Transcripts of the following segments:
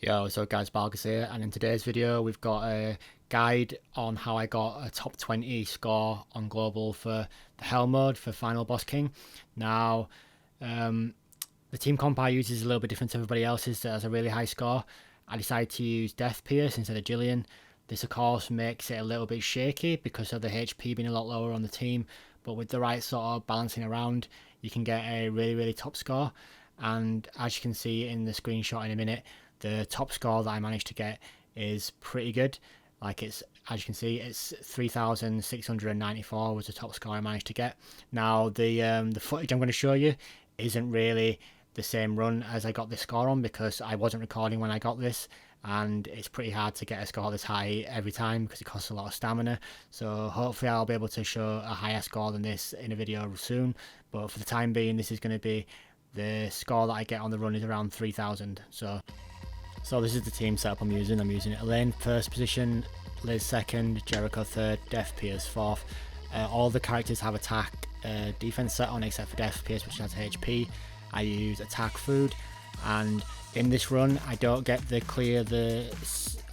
Yo, so guys, Balgus here, and in today's video we've got a guide on how I got a top 20 score on global for the Hell mode for Final Boss King. Now, the team comp I use is a little bit different to everybody else's that has a really high score. I decided to use Death Pierce instead of Jillian. This of course makes it a little bit shaky because of the HP being a lot lower on the team, but with the right sort of balancing around, you can get a really top score. And as you can see in the screenshot in a minute, the top score that I managed to get is pretty good. Like, it's, as you can see, it's 3,694 was the top score I managed to get. Now the footage I'm going to show you isn't really the same run as I got this score on because I wasn't recording when I got this, and it's pretty hard to get a score this high every time because it costs a lot of stamina. So hopefully I'll be able to show a higher score than this in a video soon, but for the time being this is going to be the score that I get on the run is around 3,000. So this is the team setup I'm using. I'm using Elaine first position, Liz second, Jericho third, Death Pierce fourth. All the characters have attack defense set on except for Death Pierce, which has HP. I use attack food, and in this run I don't get the clear the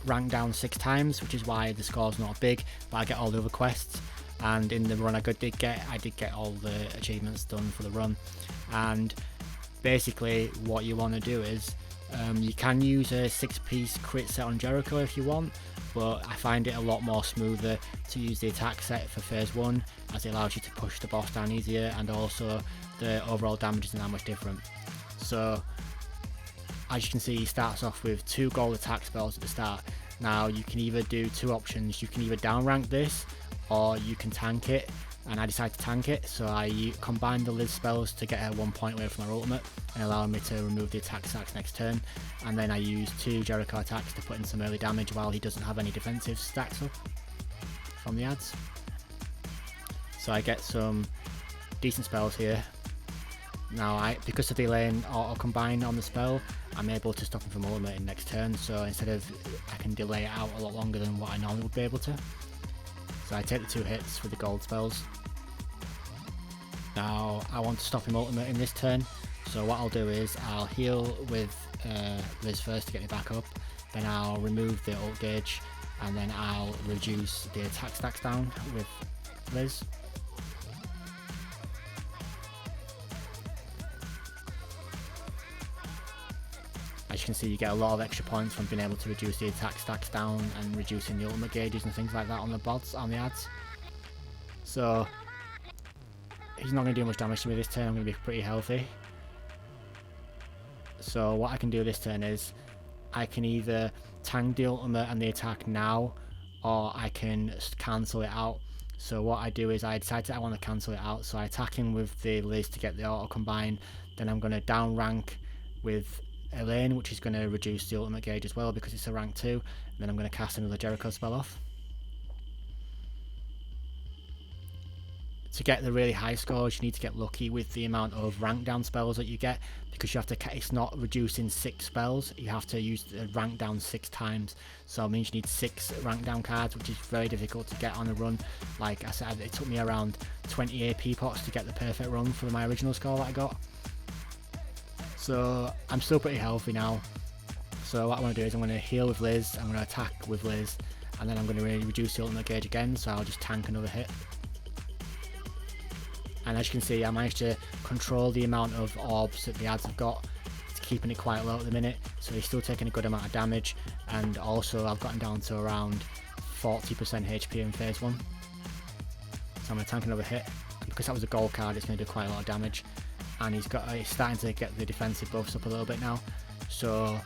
rank down 6 times, which is why the score's not big, but I get all the other quests. And in the run I did get all the achievements done for the run. And basically what you want to do is you can use a 6-piece crit set on Jericho if you want, but I find it a lot more smoother to use the attack set for phase 1, as it allows you to push the boss down easier, and also the overall damage isn't that much different. So as you can see, he starts off with 2 gold attack spells at the start. Now you can either do 2 options. You can either down rank this or you can tank it, and I decided to tank it, so I combined the Liz spells to get her 1 point away from her ultimate and allowing me to remove the attack stacks next turn, and then I use 2 Jericho attacks to put in some early damage while he doesn't have any defensive stacks up from the ads. So I get some decent spells here. Now because of the Elaine auto combine on the spell, I'm able to stop him from ultimate in next turn, so instead of, I can delay it out a lot longer than what I normally would be able to. So I take the 2 hits for the gold spells. Now I want to stop him ultimate in this turn, so what I'll do is I'll heal with Liz first to get me back up, then I'll remove the ult gauge, and then I'll reduce the attack stacks down with Liz. As you can see, you get a lot of extra points from being able to reduce the attack stacks down and reducing the ultimate gauges and things like that on the bots, on the ads. So he's not going to do much damage to me this turn. I'm going to be pretty healthy. So what I can do this turn is I can either tank the ultimate and the attack now, or I can cancel it out. So what I do is I decide I want to cancel it out, so I attack him with the Liz to get the auto combine. Then I'm going to down rank with Elaine, which is going to reduce the ultimate gauge as well because it's a rank 2, and then I'm going to cast another Jericho spell off. To get the really high scores, you need to get lucky with the amount of rank down spells that you get, because you have to, it's not reducing 6 spells, you have to use the rank down 6 times, so it means you need 6 rank down cards, which is very difficult to get on a run. Like I said, it took me around 20 AP pots to get the perfect run for my original score that I got. So I'm still pretty healthy now. So what I want to do is I'm going to heal with Liz, I'm going to attack with Liz, and then I'm going to reduce the ultimate gauge again, so I'll just tank another hit. And as you can see, I managed to control the amount of orbs that the ads have got. It's keeping it quite low at the minute, so he's still taking a good amount of damage, and also I've gotten down to around 40% HP in phase 1. So I'm going to tank another hit, and because that was a gold card, it's going to do quite a lot of damage. And he's starting to get the defensive buffs up a little bit now. So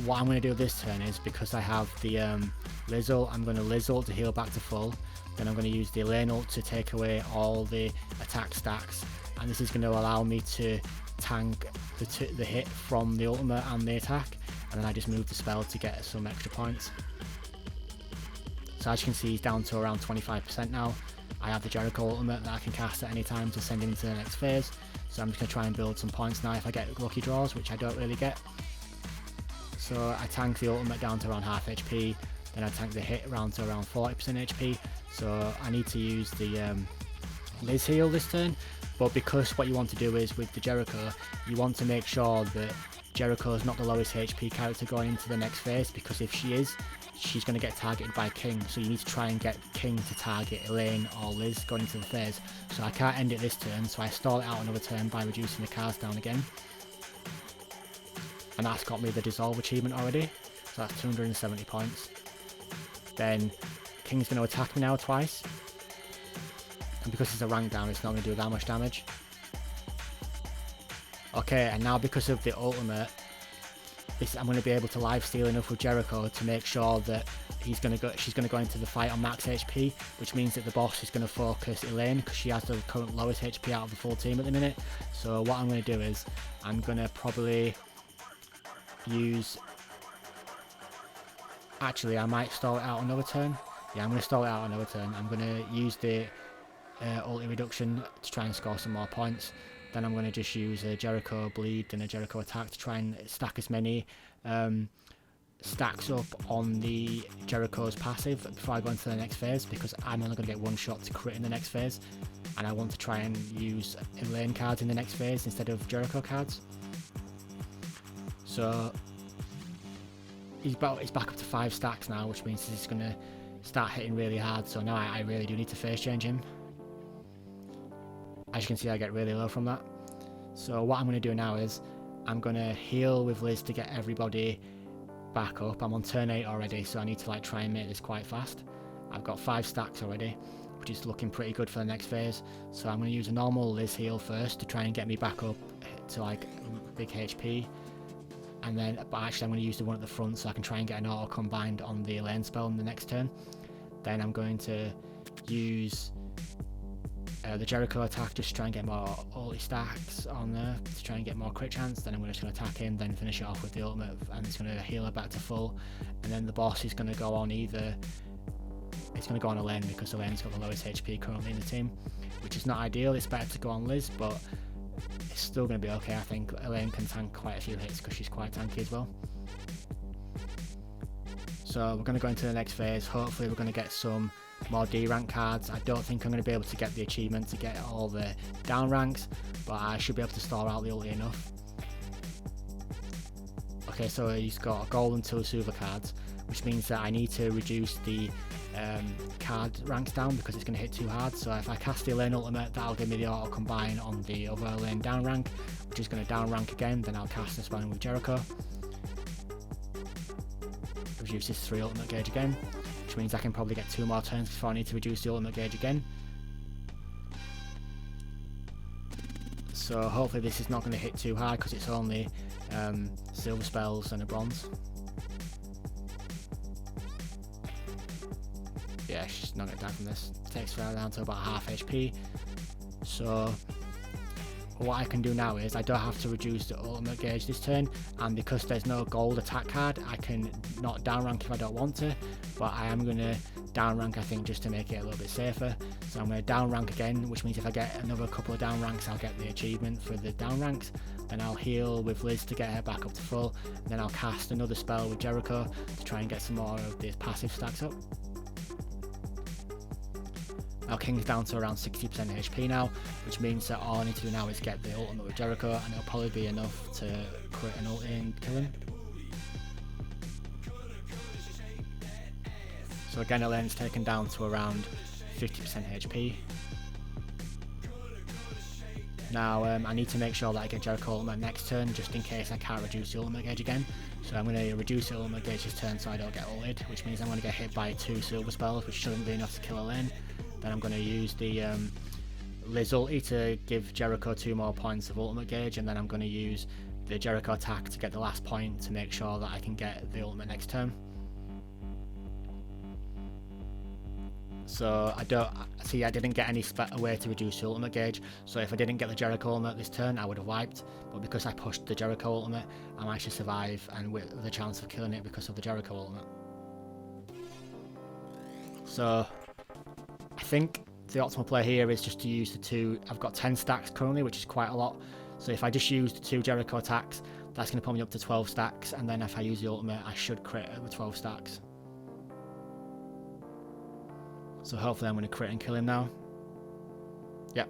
what I'm going to do this turn is, because I have the Liz ult, I'm going to Liz ult to heal back to full. Then I'm going to use the Elaine ult to take away all the attack stacks, and this is going to allow me to tank the hit from the ultimate and the attack, and then I just move the spell to get some extra points. So as you can see, he's down to around 25% now. I have the Jericho ultimate that I can cast at any time to send him into the next phase, so I'm just going to try and build some points now if I get lucky draws, which I don't really get. So I tank the ultimate down to around half HP, then I tank the hit around to around 40% HP, so I need to use the Liz heal this turn, but because what you want to do is with the Jericho, you want to make sure that Jericho's not the lowest HP character going into the next phase, because if she is, she's going to get targeted by King, so you need to try and get King to target Elaine or Liz going into the phase. So I can't end it this turn, so I stall it out another turn by reducing the cards down again. And that's got me the Dissolve achievement already, so that's 270 points. Then King's going to attack me now twice, and because it's a rank down, it's not going to do that much damage. Okay, and now because of the ultimate, I'm going to be able to lifesteal enough with Jericho to make sure that she's going to go into the fight on max HP, which means that the boss is going to focus Elaine, because she has the current lowest HP out of the full team at the minute. So what I'm going to do is, I'm going to probably use... Actually, I might stall it out another turn. Yeah, I'm going to stall it out another turn. I'm going to use the ulti reduction to try and score some more points. Then I'm going to just use a Jericho bleed and a Jericho attack to try and stack as many stacks up on the Jericho's passive before I go into the next phase, because I'm only going to get one shot to crit in the next phase, and I want to try and use Elaine cards in the next phase instead of Jericho cards. So he's back up to 5 stacks now, which means he's going to start hitting really hard, so now I really do need to phase change him. As you can see, I get really low from that. So what I'm going to do now is, I'm going to heal with Liz to get everybody back up. I'm on turn 8 already, so I need to like try and make this quite fast. I've got 5 stacks already, which is looking pretty good for the next phase. So I'm going to use a normal Liz heal first to try and get me back up to like big HP. And then, but actually I'm going to use the one at the front so I can try and get an auto combined on the Elaine spell in the next turn. Then I'm going to use the Jericho attack just to try and get more ulti stacks on there to try and get more crit chance. Then I'm just going to attack him, then finish it off with the ultimate, and it's going to heal her back to full. And then the boss is going to go on it's going to go on Elaine, because Elaine's got the lowest HP currently in the team, which is not ideal. It's better to go on Liz, but it's still going to be okay. I think Elaine can tank quite a few hits because she's quite tanky as well. So we're going to go into the next phase. Hopefully we're going to get some more D rank cards. I don't think I'm going to be able to get the achievement to get all the down ranks, but I should be able to store out the ulti enough. Okay, so he's got a gold and 2 silver cards, which means that I need to reduce the card ranks down because it's going to hit too hard. So if I cast the Elaine ultimate, that'll give me the auto combine on the other Elaine down rank, which is going to down rank again. Then I'll cast this one with Jericho, reduce this 3 ultimate gauge again, which means I can probably get 2 more turns before I need to reduce the ultimate gauge again. So hopefully this is not going to hit too hard because it's only silver spells and a bronze. Yeah, she's not going to die from this. It takes her down to about half HP. So what I can do now is, I don't have to reduce the ultimate gauge this turn, and because there's no gold attack card, I can not down rank if I don't want to, but I am going to down rank, I think, just to make it a little bit safer. So I'm going to down rank again, which means if I get another couple of down ranks, I'll get the achievement for the down ranks. Then I'll heal with Liz to get her back up to full, and then I'll cast another spell with Jericho to try and get some more of the passive stacks up. Now King's down to around 60% HP now, which means that all I need to do now is get the ultimate with Jericho, and it'll probably be enough to crit an ulti and kill him. So again, Elaine's taken down to around 50% HP. Now I need to make sure that I get Jericho ultimate next turn, just in case I can't reduce the ultimate gauge again. So I'm going to reduce the ultimate gauge this turn so I don't get ulted, which means I'm going to get hit by 2 silver spells, which shouldn't be enough to kill Elaine. Then I'm going to use the Liz ulti to give Jericho 2 more points of ultimate gauge, and then I'm going to use the Jericho attack to get the last point to make sure that I can get the ultimate next turn. So I didn't get any way to reduce the ultimate gauge, so if I didn't get the Jericho ultimate this turn, I would have wiped, but because I pushed the Jericho ultimate, I managed to survive, and with the chance of killing it because of the Jericho ultimate. So I think the optimal play here is just to use the 2, I've got 10 stacks currently, which is quite a lot, so if I just use the 2 Jericho attacks, that's going to put me up to 12 stacks, and then if I use the ultimate, I should crit with 12 stacks. So hopefully I'm going to crit and kill him now. Yep,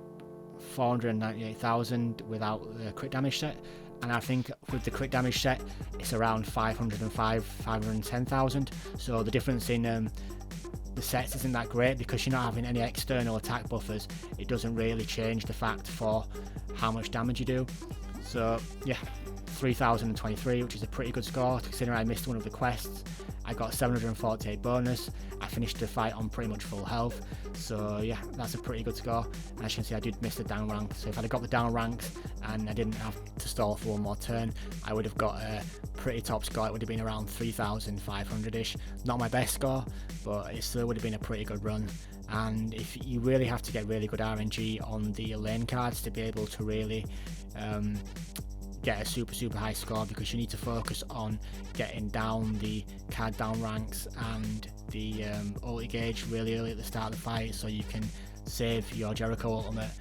498,000 without the crit damage set. and I think with the crit damage set it's around 510,000. So the difference in the sets isn't that great because you're not having any external attack buffers. It doesn't really change the fact for how much damage you do. So yeah, 3023, which is a pretty good score considering I missed one of the quests. I got 748 bonus. I finished the fight on pretty much full health, so yeah, that's a pretty good score. And as you can see, I did miss the down rank, so if I'd have got the down ranks and I didn't have to stall for one more turn, I would have got a pretty top score. It would have been around 3,500-ish. Not my best score, but it still would have been a pretty good run. And if you really have to get really good RNG on the lane cards to be able to really get a super high score, because you need to focus on getting down the card down ranks and the ulti gauge really early at the start of the fight, so you can save your Jericho ultimate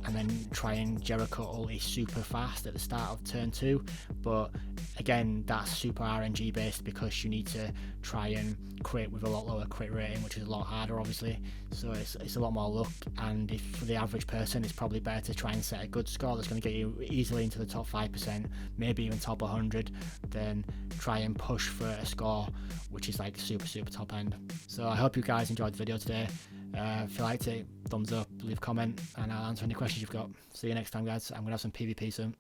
and then try and Jericho ulti super fast at the start of turn 2. But again, that's super RNG based because you need to try and crit with a lot lower crit rating, which is a lot harder obviously, so it's a lot more luck. And if for the average person, it's probably better to try and set a good score that's going to get you easily into the top 5%, maybe even top 100, than try and push for a score which is like super top end. So I hope you guys enjoyed the video today. If you liked it, thumbs up, leave a comment, and I'll answer any questions you've got. See you next time guys. I'm gonna have some PvP soon.